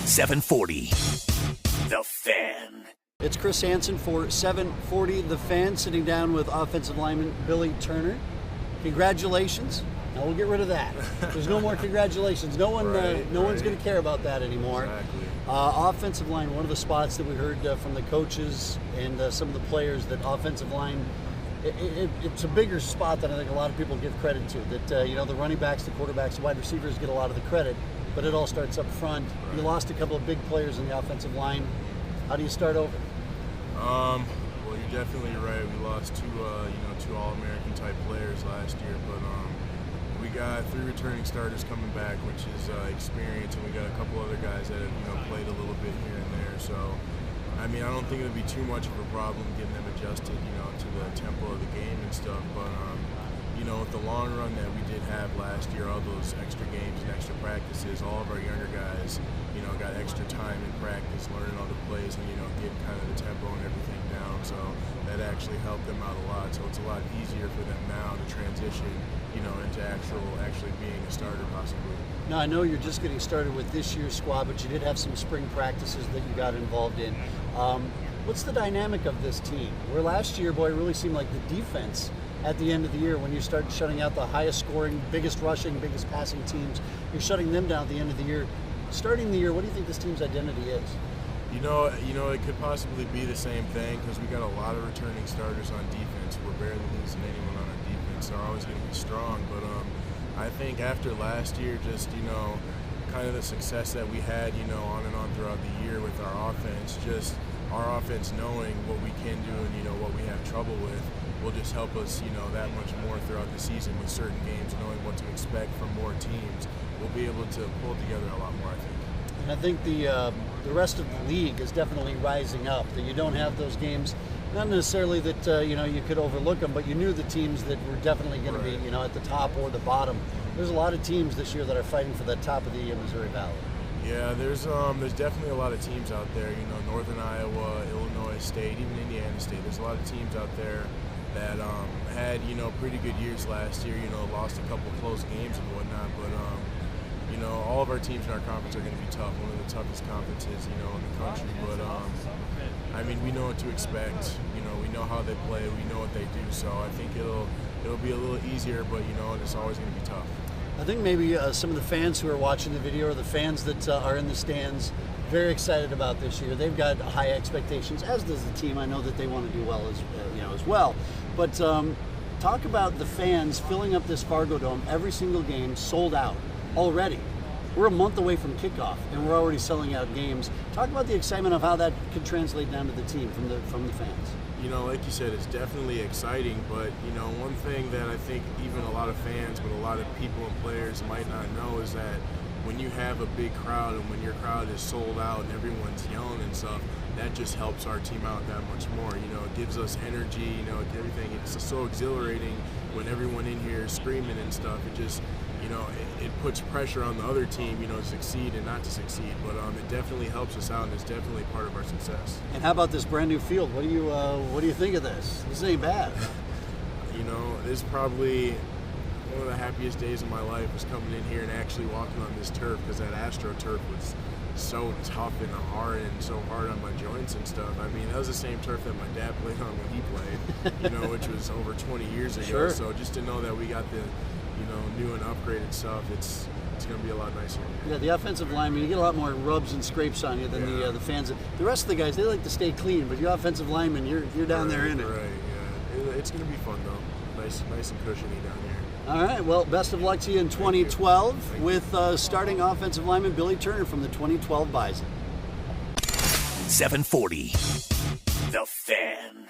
740 The Fan. It's Chris Hanson for 740 The Fan, sitting down with offensive lineman Billy Turner. Congratulations. Now we'll get rid of that. There's no more congratulations. No one, no one's going to care about that anymore. Exactly. Offensive line, one of the spots that we heard from the coaches and some of the players, that offensive line, it's a bigger spot than I think a lot of people give credit to. That the running backs, the quarterbacks, the wide receivers get a lot of the credit, but it all starts up front. Right. You lost a couple of big players in the offensive line. How do you start over? Well, you're definitely right. We lost two All-American type players last year, but we got 3 returning starters coming back, which is experience, and we got a couple other guys that have played a little bit here and there. So, I mean, I don't think it'll be too much of a problem getting them adjusted, to the tempo of the game and stuff. But with the long run that we did have last year, all those extra games and extra practices, all of our younger guys, got extra time in practice, learning all the plays and, getting kind of the tempo and everything down. So that actually helped them out a lot. So it's a lot easier for them now to transition, into actually being a starter possibly. Now, I know you're just getting started with this year's squad, but you did have some spring practices that you got involved in. What's the dynamic of this team? Where last year, boy, it really seemed like the defense at the end of the year, when you start shutting out the highest scoring, biggest rushing, biggest passing teams, you're shutting them down at the end of the year. Starting the year, what do you think this team's identity is? It could possibly be the same thing, because we got a lot of returning starters on defense. We're barely losing anyone on our defense. They're always going to be strong. But I think after last year, just, kind of the success that we had, on and on throughout the year with our offense, just our offense knowing what we can do and, what we have trouble with, will just help us, that much more throughout the season with certain games, knowing what to expect from more teams. We'll be able to pull together a lot more, I think. And I think the rest of the league is definitely rising up, that you don't have those games, not necessarily that, you could overlook them, but you knew the teams that were definitely going to be, at the top or the bottom. There's a lot of teams this year that are fighting for the top of the Missouri Valley. Yeah, there's definitely a lot of teams out there, Northern Iowa, Illinois State, even Indiana State. There's a lot of teams out there that had, pretty good years last year, lost a couple close games and whatnot, but all of our teams in our conference are going to be tough, one of the toughest conferences, in the country, but I mean, we know what to expect, we know how they play, we know what they do, so I think it'll be a little easier, but it's always going to be tough. I think maybe some of the fans who are watching the video, or the fans that are in the stands, very excited about this year. They've got high expectations, as does the team. I know that they want to do well as well. But talk about the fans filling up this Fargo Dome every single game, sold out already. We're a month away from kickoff, and we're already selling out games. Talk about the excitement of how that could translate down to the team from the fans. Like you said, it's definitely exciting, but, one thing that I think even a lot of fans, but a lot of people and players might not know is that when you have a big crowd and when your crowd is sold out and everyone's yelling and stuff, that just helps our team out that much more. It gives us energy, everything. It's just so exhilarating when everyone in here is screaming and stuff. It just, it puts pressure on the other team, to succeed and not to succeed. But it definitely helps us out, and it's definitely part of our success. And how about this brand new field? What do you think of this? This ain't bad. This is probably one of the happiest days of my life, was coming in here and actually walking on this turf, because that AstroTurf was so tough and hard and so hard on my joints and stuff. I mean, that was the same turf that my dad played on when he played, which was over 20 years ago. Sure. So just to know that we got the, new and upgraded stuff, it's going to be a lot nicer. Yeah, the offensive lineman, you get a lot more rubs and scrapes on you than the fans. The rest of the guys, they like to stay clean, but you offensive lineman, you're down there in it. Right, yeah. It's going to be fun, though. Nice and cushiony down here. All right, well, best of luck to you in 2012 with starting offensive lineman Billy Turner from the 2012 Bison. 740 The Fan.